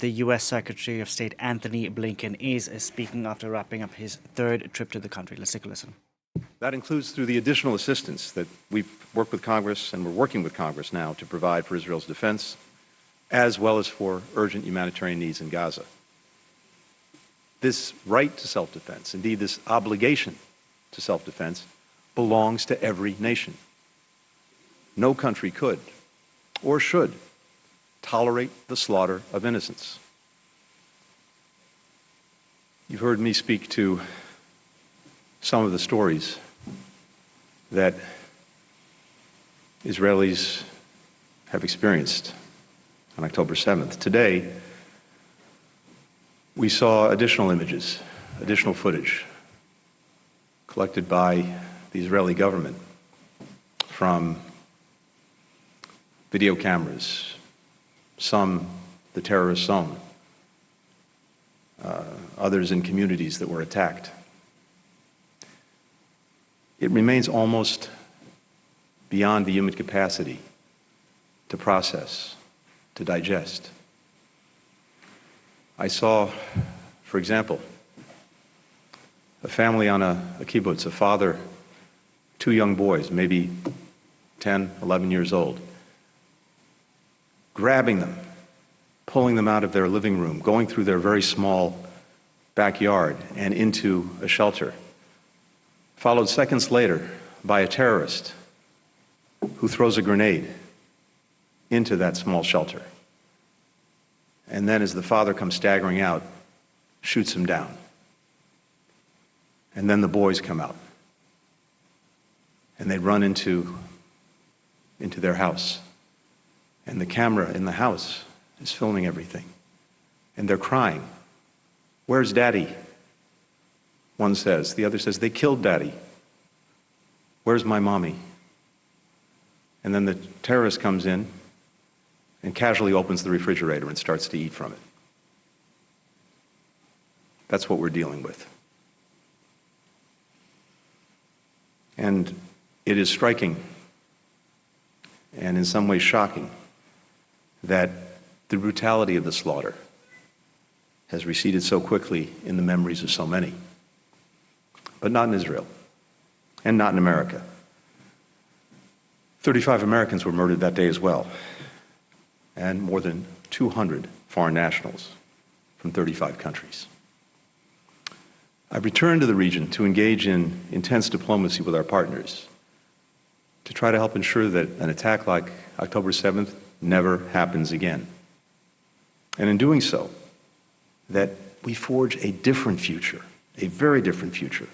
the U.S. Secretary of State Antony Blinken is speaking after wrapping up his third trip to the country. Let's take a listen. That includes through the additional assistance that we've worked with Congress and we're working with Congress now to provide for Israel's defense, as well as for urgent humanitarian needs in Gaza. This right to self-defense, indeed this obligation to self-defense, belongs to every nation. No country could or should tolerate the slaughter of innocents. You've heard me speak to some of the stories that Israelis have experienced on October 7th. Today, we saw additional images, additional footage collected by the Israeli government from video cameras, some the terrorist zone, others in communities that were attacked. It remains almost beyond the human capacity to process, to digest. I saw, for example, a family on a kibbutz, a father, two young boys, maybe 10, 11 years old, grabbing them, pulling them out of their living room, going through their very small backyard and into a shelter, followed seconds later by a terrorist who throws a grenade into that small shelter. And then as the father comes staggering out, shoots him down. And then the boys come out. And they run into their house. And the camera in the house is filming everything. And they're crying. "Where's Daddy?" One says. The other says, "They killed Daddy. Where's my mommy?" And then the terrorist comes in and casually opens the refrigerator and starts to eat from it. That's what we're dealing with. And it is striking and in some ways shocking that the brutality of the slaughter has receded so quickly in the memories of so many. But not in Israel, and not in America. 35 Americans were murdered that day as well, and more than 200 foreign nationals from 35 countries. I've returned to the region to engage in intense diplomacy with our partners to try to help ensure that an attack like October 7th never happens again. And in doing so, that we forge a different future, a very different future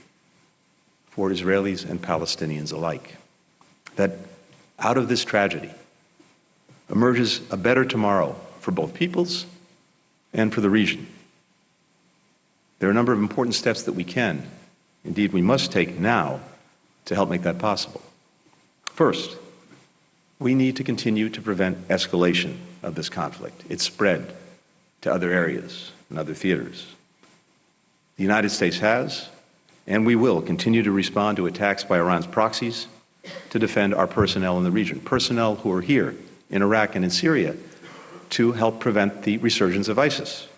for Israelis and Palestinians alike. That out of this tragedy emerges a better tomorrow for both peoples and for the region. There are a number of important steps that we can, indeed we must take now to help make that possible. First, we need to continue to prevent escalation of this conflict, its spread to other areas and other theaters. The United States has, and we will, continue to respond to attacks by Iran's proxies to defend our personnel in the region, personnel who are here in Iraq and in Syria to help prevent the resurgence of ISIS.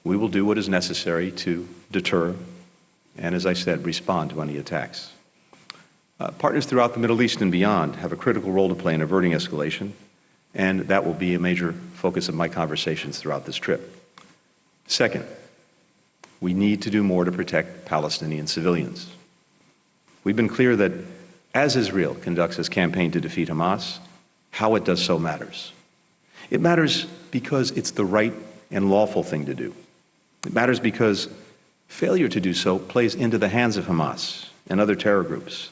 We will do what is necessary to deter and, as I said, respond to any attacks. Partners throughout the Middle East and beyond have a critical role to play in averting escalation, and that will be a major focus of my conversations throughout this trip. Second, we need to do more to protect Palestinian civilians. We've been clear that as Israel conducts its campaign to defeat Hamas, how it does so matters. It matters because it's the right and lawful thing to do. It matters because failure to do so plays into the hands of Hamas and other terror groups.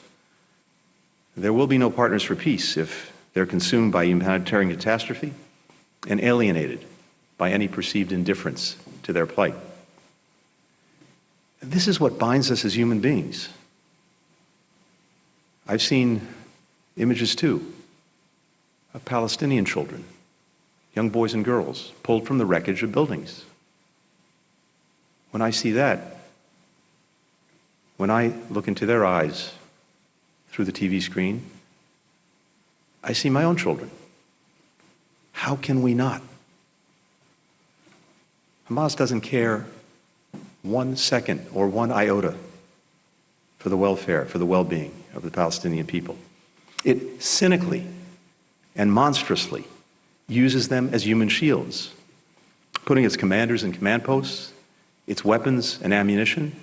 There will be no partners for peace if they're consumed by humanitarian catastrophe and alienated by any perceived indifference to their plight. This is what binds us as human beings. I've seen images, too, of Palestinian children, young boys and girls, pulled from the wreckage of buildings. When I see that, when I look into their eyes through the TV screen, I see my own children. How can we not? Hamas doesn't care 1 second or 1 iota for the welfare, for the well-being of the Palestinian people. It cynically and monstrously uses them as human shields, putting its commanders and command posts, its weapons and ammunition,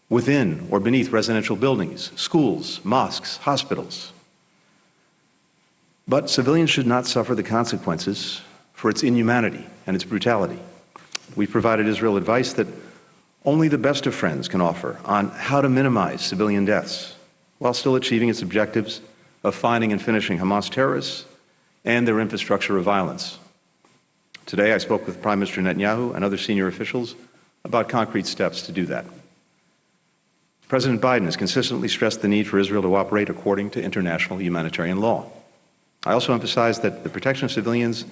within or beneath residential buildings, schools, mosques, hospitals. But civilians should not suffer the consequences for its inhumanity and its brutality. We've provided Israel advice that only the best of friends can offer on how to minimize civilian deaths while still achieving its objectives of finding and finishing Hamas terrorists and their infrastructure of violence. Today, I spoke with Prime Minister Netanyahu and other senior officials about concrete steps to do that. President Biden has consistently stressed the need for Israel to operate according to international humanitarian law. I also emphasized that the protection of civilians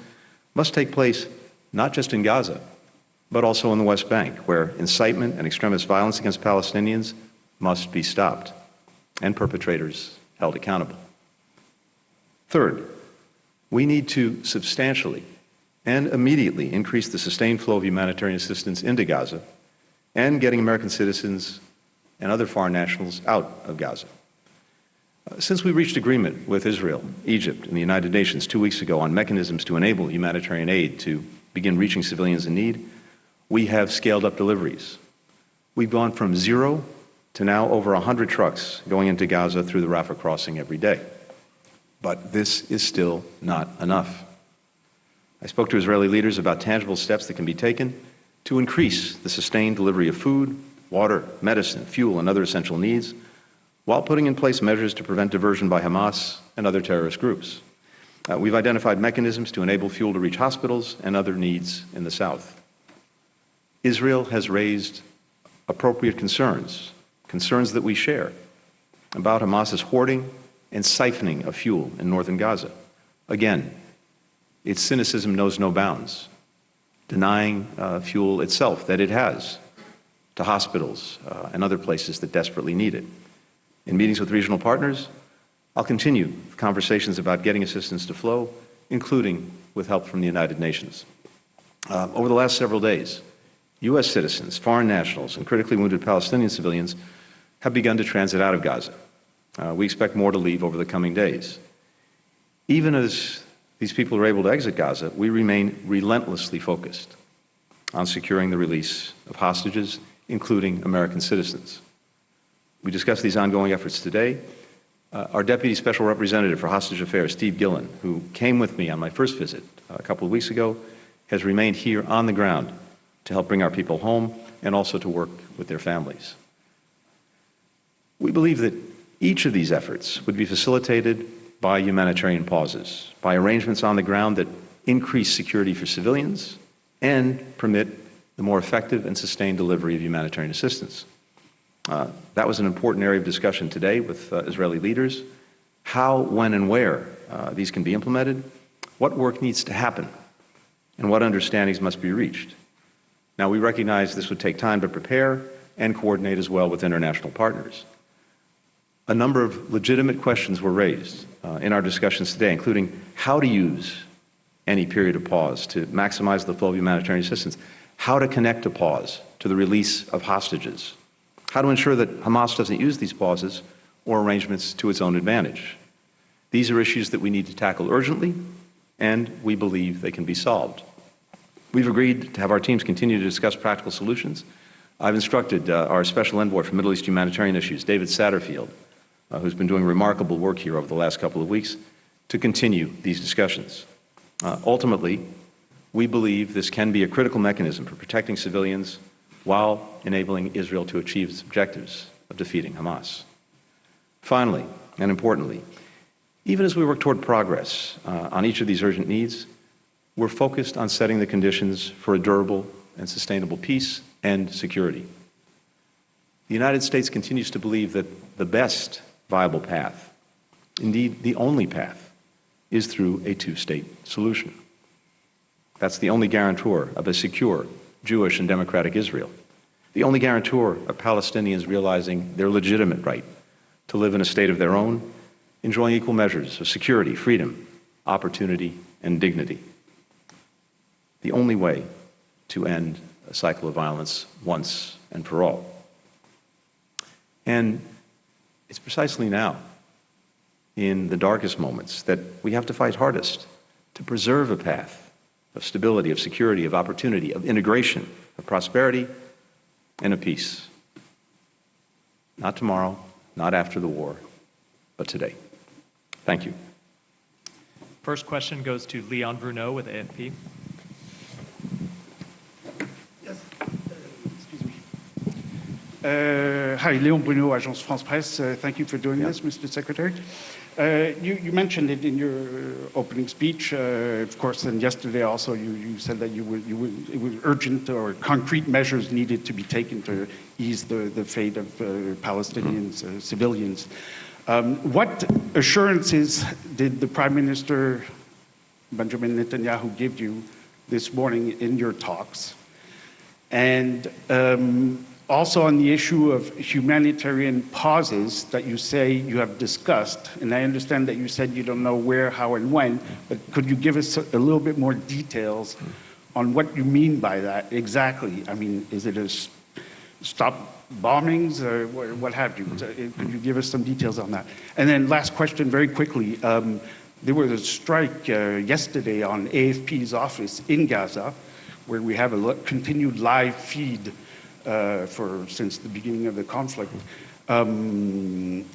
must take place not just in Gaza, but also in the West Bank, where incitement and extremist violence against Palestinians must be stopped and perpetrators held accountable. Third, we need to substantially and immediately increase the sustained flow of humanitarian assistance into Gaza and getting American citizens and other foreign nationals out of Gaza. Since we reached agreement with Israel, Egypt, and the United Nations 2 weeks ago on mechanisms to enable humanitarian aid to begin reaching civilians in need, we have scaled up deliveries. We've gone from 0 to now over 100 trucks going into Gaza through the Rafah crossing every day. But this is still not enough. I spoke to Israeli leaders about tangible steps that can be taken to increase the sustained delivery of food, water, medicine, fuel, and other essential needs, while putting in place measures to prevent diversion by Hamas and other terrorist groups. We've identified mechanisms to enable fuel to reach hospitals and other needs in the south. Israel has raised appropriate concerns that we share, about Hamas's hoarding and siphoning of fuel in northern Gaza. Again, its cynicism knows no bounds, denying fuel itself that it has to hospitals and other places that desperately need it. In meetings with regional partners, I'll continue conversations about getting assistance to flow, including with help from the United Nations. Over the last several days, U.S. citizens, foreign nationals, and critically wounded Palestinian civilians have begun to transit out of Gaza. We expect more to leave over the coming days. Even as these people are able to exit Gaza, we remain relentlessly focused on securing the release of hostages, including American citizens. We discussed these ongoing efforts today. Our Deputy Special Representative for Hostage Affairs, Steve Gillen, who came with me on my first visit a couple of weeks ago, has remained here on the ground to help bring our people home and also to work with their families. We believe that each of these efforts would be facilitated by humanitarian pauses, by arrangements on the ground that increase security for civilians and permit the more effective and sustained delivery of humanitarian assistance. That was an important area of discussion today with Israeli leaders. How, when, and where these can be implemented, what work needs to happen, and what understandings must be reached. Now, we recognize this would take time to prepare and coordinate as well with international partners. A number of legitimate questions were raised in our discussions today, including how to use any period of pause to maximize the flow of humanitarian assistance, how to connect a pause to the release of hostages, how to ensure that Hamas doesn't use these pauses or arrangements to its own advantage. These are issues that we need to tackle urgently, and we believe they can be solved. We've agreed to have our teams continue to discuss practical solutions. I've instructed our Special Envoy for Middle East Humanitarian Issues, David Satterfield, who's been doing remarkable work here over the last couple of weeks, to continue these discussions. Ultimately, we believe this can be a critical mechanism for protecting civilians while enabling Israel to achieve its objectives of defeating Hamas. Finally, and importantly, even as we work toward progress on each of these urgent needs, we're focused on setting the conditions for a durable and sustainable peace and security. The United States continues to believe that the best viable path, indeed the only path, is through a two-state solution. That's the only guarantor of a secure, Jewish and democratic Israel, the only guarantor of Palestinians realizing their legitimate right to live in a state of their own, enjoying equal measures of security, freedom, opportunity, and dignity. The only way to end a cycle of violence once and for all. And it's precisely now, in the darkest moments, that we have to fight hardest to preserve a path of stability, of security, of opportunity, of integration, of prosperity, and of peace. Not tomorrow, not after the war, but today. Thank you. First question goes to Leon Bruneau with AFP. Hi, Léon Bruneau, Agence France-Presse. Thank you for doing this, Mr. Secretary. You mentioned it in your opening speech, of course, and yesterday also you said that it was urgent or concrete measures needed to be taken to ease the fate of Palestinians, civilians. What assurances did the Prime Minister Benjamin Netanyahu give you this morning in your talks? And also on the issue of humanitarian pauses that you say you have discussed, and I understand that you said you don't know where, how, and when, but could you give us a little bit more details on what you mean by that exactly? I mean, is it a stop bombings or what have you? Could you give us some details on that? And then last question very quickly. There was a strike yesterday on AFP's office in Gaza, where we have a continued live feed since the beginning of the conflict. Apparently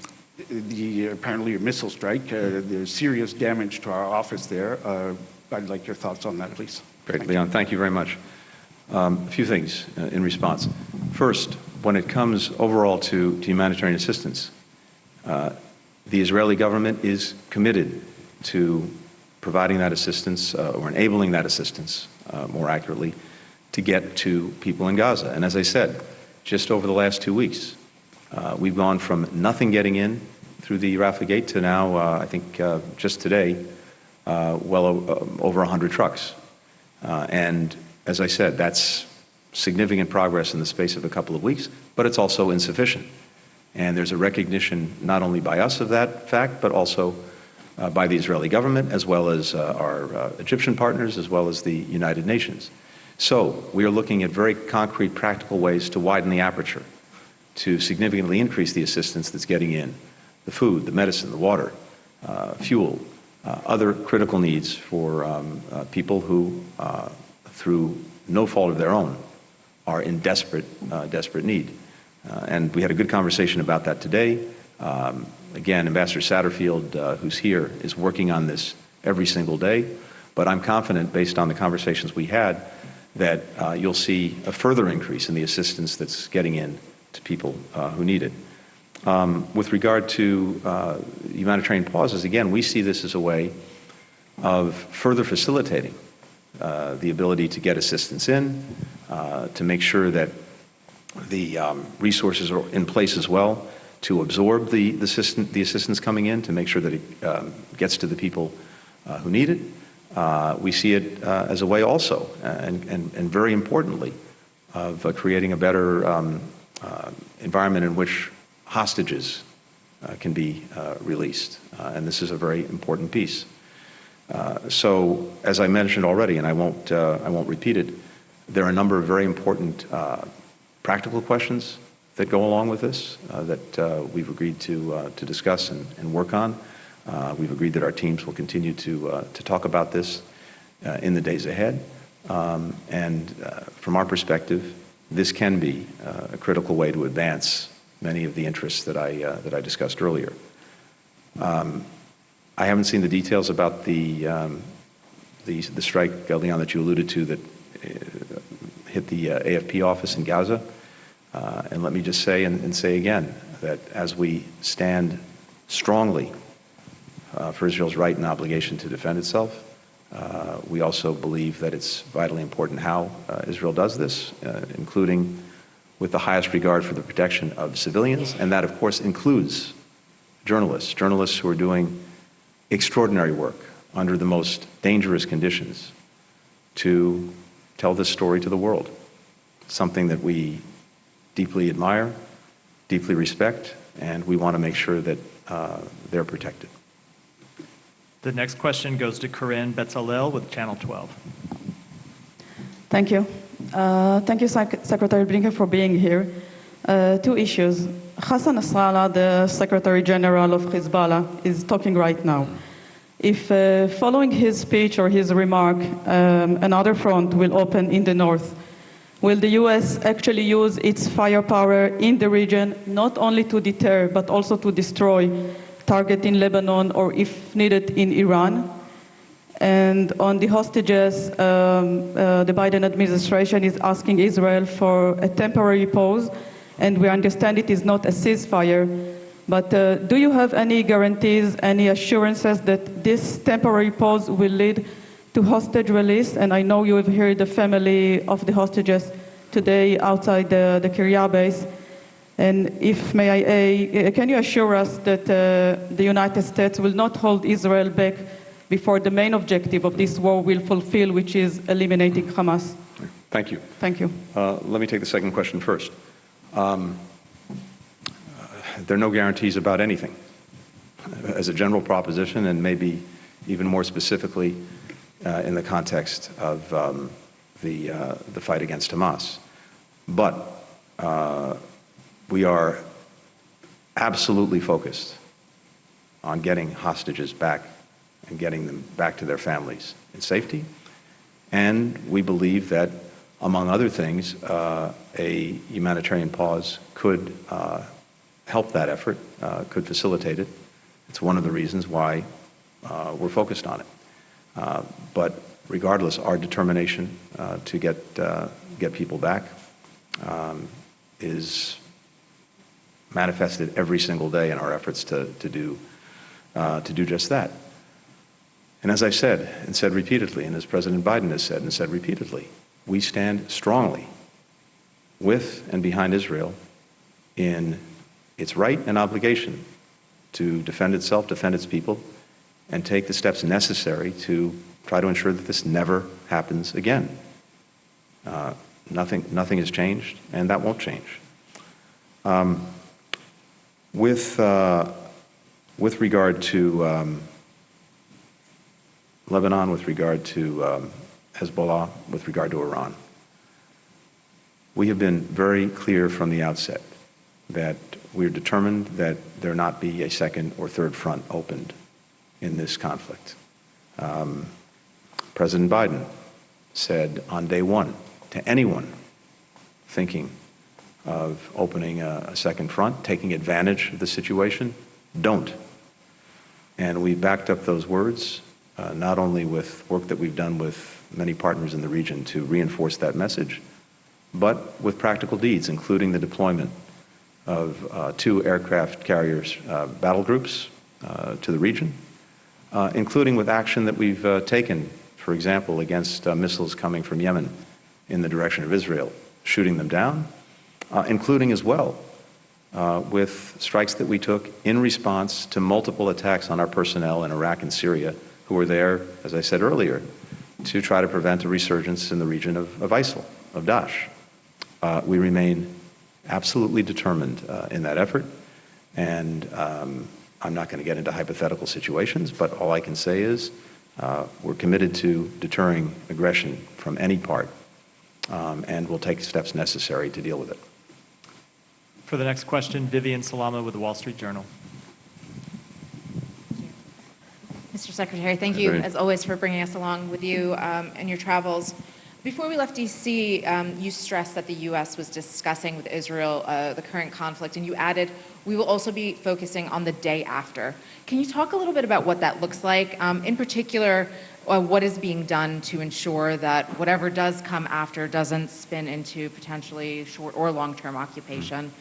a missile strike, there's serious damage to our office there. I'd like your thoughts on that, please. Great, Leon, thank you very much. A few things in response. First, when it comes overall to humanitarian assistance, the Israeli government is committed to providing that assistance, or enabling that assistance, more accurately, to get to people in Gaza. And as I said, just over the last 2 weeks, we've gone from nothing getting in through the Rafah Gate to now, I think just today, over 100 trucks. And as I said, that's significant progress in the space of a couple of weeks, but it's also insufficient. And there's a recognition not only by us of that fact, but also by the Israeli government, as well as our Egyptian partners, as well as the United Nations. So we are looking at very concrete, practical ways to widen the aperture, to significantly increase the assistance that's getting in, the food, the medicine, the water, fuel, other critical needs for people who, through no fault of their own, are in desperate need. And we had a good conversation about that today. Again, Ambassador Satterfield, who's here, is working on this every single day. But I'm confident, based on the conversations we had, that you'll see a further increase in the assistance that's getting in to people who need it. With regard to humanitarian pauses, again, we see this as a way of further facilitating the ability to get assistance in, to make sure that the resources are in place as well, to absorb the assistance coming in, to make sure that it gets to the people who need it. We see it as a way also, and very importantly, of creating a better environment in which hostages can be released. And this is a very important piece. So, as I mentioned already, and I won't repeat it, there are a number of very important practical questions that go along with this that we've agreed to discuss and work on. We've agreed that our teams will continue to talk about this in the days ahead. And from our perspective, this can be a critical way to advance many of the interests that I discussed earlier. I haven't seen the details about the strike, Leon, that you alluded to that hit the AFP office in Gaza. And let me just say and say again that as we stand strongly for Israel's right and obligation to defend itself, we also believe that it's vitally important how Israel does this, including with the highest regard for the protection of civilians. And that, of course, includes journalists who are doing extraordinary work under the most dangerous conditions to tell this story to the world, something that we deeply admire, deeply respect, and we want to make sure that they're protected. The next question goes to Corinne Betzalel with Channel 12. Thank you. Thank you, Secretary Blinken, for being here. Two issues. Hassan Nasrallah, the Secretary General of Hezbollah, is talking right now. If following his speech or his remark, another front will open in the north, will the U.S. actually use its firepower in the region not only to deter but also to destroy, target in Lebanon or if needed in Iran? And on the hostages, the Biden administration is asking Israel for a temporary pause, and we understand it is not a ceasefire. But do you have any guarantees, any assurances that this temporary pause will lead to hostage release? And I know you have heard the family of the hostages today outside the Kiryat base. And if may I, can you assure us that the United States will not hold Israel back before the main objective of this war will fulfill, which is eliminating Hamas? Thank you. Thank you. Let me take the second question first. There are no guarantees about anything. As a general proposition, and maybe even more specifically in the context of the fight against Hamas. But we are absolutely focused on getting hostages back and getting them back to their families in safety. And we believe that, among other things, a humanitarian pause could help that effort, could facilitate it. It's one of the reasons why we're focused on it. But regardless, our determination to get people back is manifested every single day in our efforts to do just that. And as I said, and said repeatedly, and as President Biden has said and said repeatedly, we stand strongly with and behind Israel in its right and obligation to defend itself, defend its people, and take the steps necessary to try to ensure that this never happens again. Nothing has changed, and that won't change. With regard to Lebanon, with regard to Hezbollah, with regard to Iran, we have been very clear from the outset that we're determined that there not be a second or third front opened in this conflict. President Biden said on day one to anyone thinking of opening a second front, taking advantage of the situation, don't. And we backed up those words, not only with work that we've done with many partners in the region to reinforce that message, but with practical deeds, including the deployment of 2 aircraft carriers battle groups to the region, including with action that we've taken, for example, against missiles coming from Yemen in the direction of Israel, shooting them down, including as well with strikes that we took in response to multiple attacks on our personnel in Iraq and Syria who were there, as I said earlier, to try to prevent a resurgence in the region of ISIL, of Daesh. We remain absolutely determined in that effort, and I'm not going to get into hypothetical situations, but all I can say is we're committed to deterring aggression from any part, and we'll take steps necessary to deal with it. For the next question, Vivian Salama with the Wall Street Journal. Mr. Secretary, thank you, as always, for bringing us along with you in your travels. Before we left D.C., you stressed that the U.S. was discussing with Israel the current conflict, and you added, we will also be focusing on the day after. Can you talk a little bit about what that looks like? In particular, what is being done to ensure that whatever does come after doesn't spin into potentially short or long-term occupation?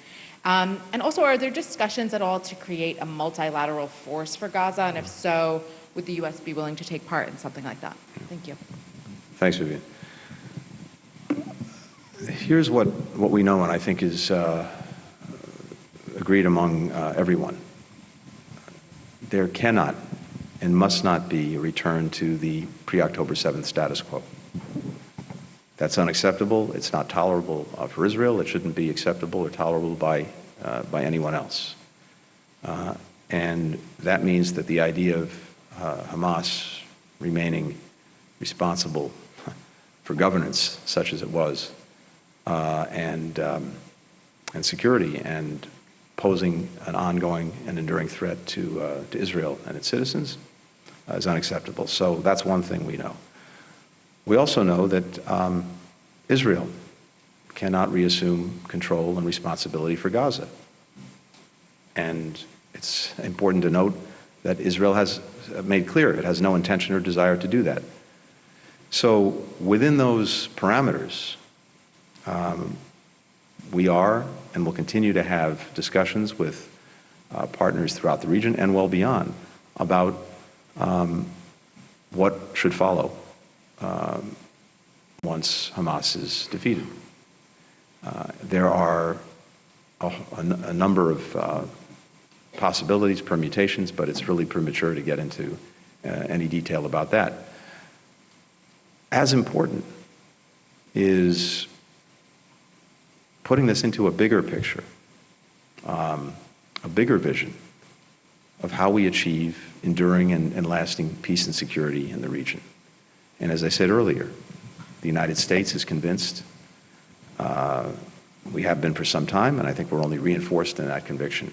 And also, are there discussions at all to create a multilateral force for Gaza? And if so, would the U.S. be willing to take part in something like that? Thank you. Thanks, Vivian. Here's what we know, and I think is agreed among everyone. There cannot and must not be a return to the pre-October 7th status quo. That's unacceptable. It's not tolerable for Israel. It shouldn't be acceptable or tolerable by anyone else. And that means that the idea of Hamas remaining responsible for governance, such as it was, and security, and posing an ongoing and enduring threat to Israel and its citizens is unacceptable. So that's one thing we know. We also know that Israel cannot reassume control and responsibility for Gaza. And it's important to note that Israel has made clear it has no intention or desire to do that. So within those parameters, we are and will continue to have discussions with partners throughout the region and well beyond about what should follow once Hamas is defeated. There are a number of possibilities, permutations, but it's really premature to get into any detail about that. As important is putting this into a bigger picture, a bigger vision of how we achieve enduring and lasting peace and security in the region. And as I said earlier, the United States is convinced, we have been for some time, and I think we're only reinforced in that conviction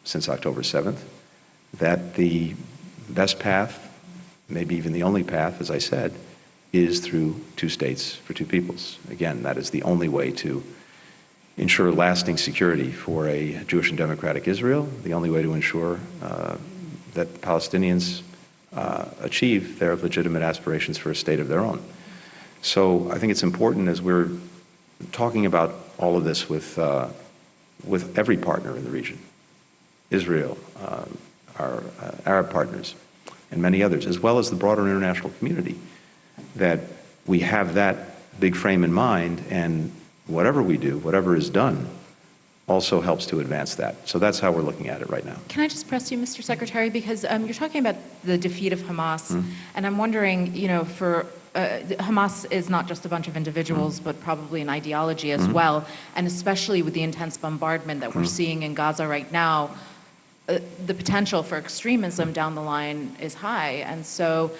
since October 7th, that the best path, maybe even the only path, as I said, is through two states for two peoples. Again, that is the only way to ensure lasting security for a Jewish and democratic Israel, the only way to ensure that the Palestinians achieve their legitimate aspirations for a state of their own. So I think it's important, as we're talking about all of this with every partner in the region, Israel, our Arab partners, and many others, as well as the broader international community, that we have that big frame in mind, and whatever we do, whatever is done, also helps to advance that. So that's how we're looking at it right now. Can I just press you, Mr. Secretary, because you're talking about the defeat of Hamas, and I'm wondering, for Hamas is not just a bunch of individuals, but probably an ideology as well, and especially with the intense bombardment that we're seeing in Gaza right now, the potential for extremism down the line is high. And so,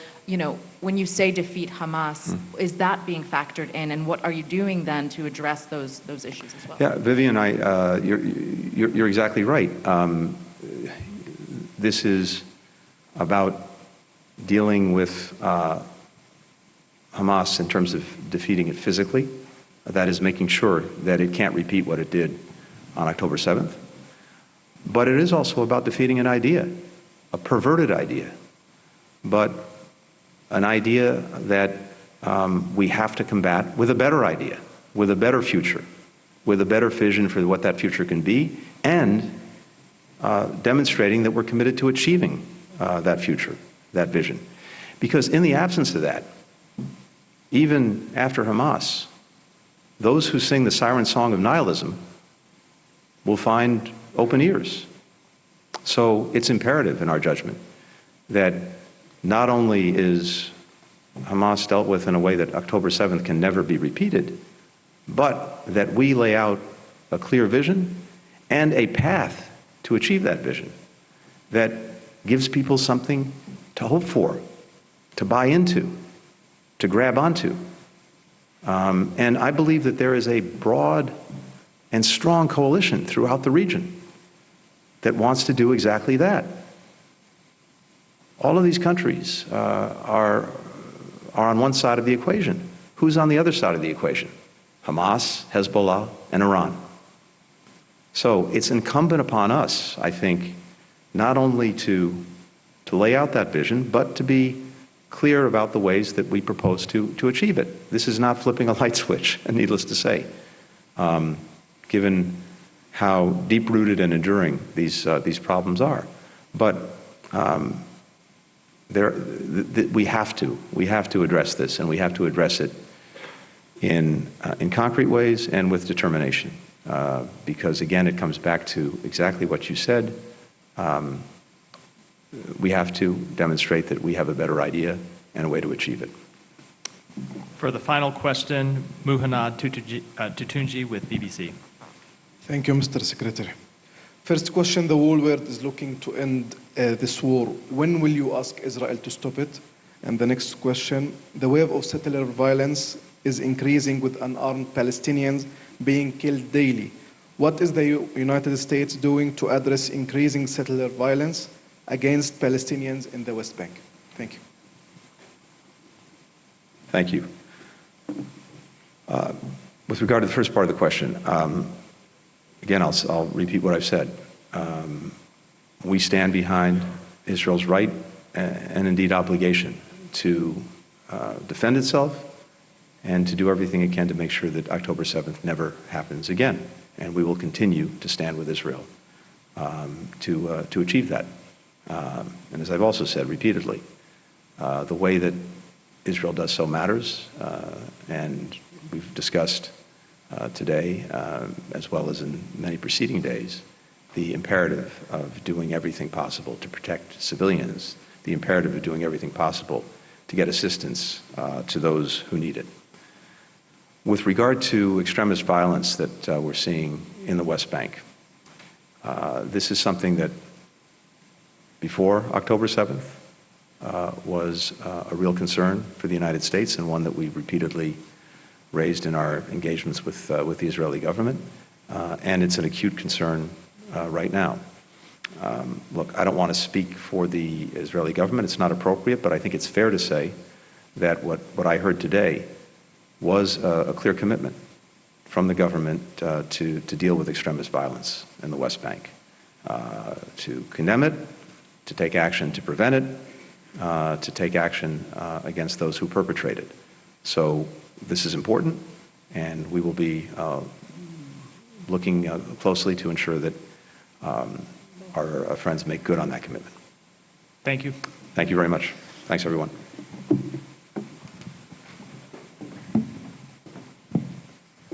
when you say defeat Hamas, is that being factored in, and what are you doing then to address those issues as well? Yeah, Vivian, you're exactly right. This is about dealing with Hamas in terms of defeating it physically. That is making sure that it can't repeat what it did on October 7th. But it is also about defeating an idea, a perverted idea, but an idea that we have to combat with a better idea, with a better future, with a better vision for what that future can be, and demonstrating that we're committed to achieving that future, that vision. Because in the absence of that, even after Hamas, those who sing the siren song of nihilism will find open ears. So it's imperative in our judgment that not only is Hamas dealt with in a way that October 7th can never be repeated, but that we lay out a clear vision and a path to achieve that vision that gives people something to hope for, to buy into, to grab onto. And I believe that there is a broad and strong coalition throughout the region that wants to do exactly that. All of these countries are on one side of the equation. Who's on the other side of the equation? Hamas, Hezbollah, and Iran. So it's incumbent upon us, I think, not only to lay out that vision, but to be clear about the ways that we propose to achieve it. This is not flipping a light switch, needless to say, given how deep-rooted and enduring these problems are. But we have to address this, and we have to address it in concrete ways and with determination. Because again, it comes back to exactly what you said. We have to demonstrate that we have a better idea and a way to achieve it. For the final question, Muhannad Tutunji with BBC. Thank you, Mr. Secretary. First question, the whole world is looking to end this war. When will you ask Israel to stop it? And the next question, the wave of settler violence is increasing with unarmed Palestinians being killed daily. What is the United States doing to address increasing settler violence against Palestinians in the West Bank? Thank you. Thank you. With regard to the first part of the question, again, I'll repeat what I've said. We stand behind Israel's right and indeed obligation to defend itself and to do everything it can to make sure that October 7th never happens again. And we will continue to stand with Israel to achieve that. And as I've also said repeatedly, the way that Israel does so matters, and we've discussed today, as well as in many preceding days, the imperative of doing everything possible to protect civilians, the imperative of doing everything possible to get assistance to those who need it. With regard to extremist violence that we're seeing in the West Bank, this is something that before October 7th was a real concern for the United States, and one that we repeatedly raised in our engagements with the Israeli government, and it's an acute concern right now. Look, I don't want to speak for the Israeli government. It's not appropriate, but I think it's fair to say that what I heard today was a clear commitment from the government to deal with extremist violence in the West Bank, to condemn it, to take action to prevent it, to take action against those who perpetrate it. So this is important, and we will be looking closely to ensure that our friends make good on that commitment. Thank you. Thank you very much. Thanks, everyone.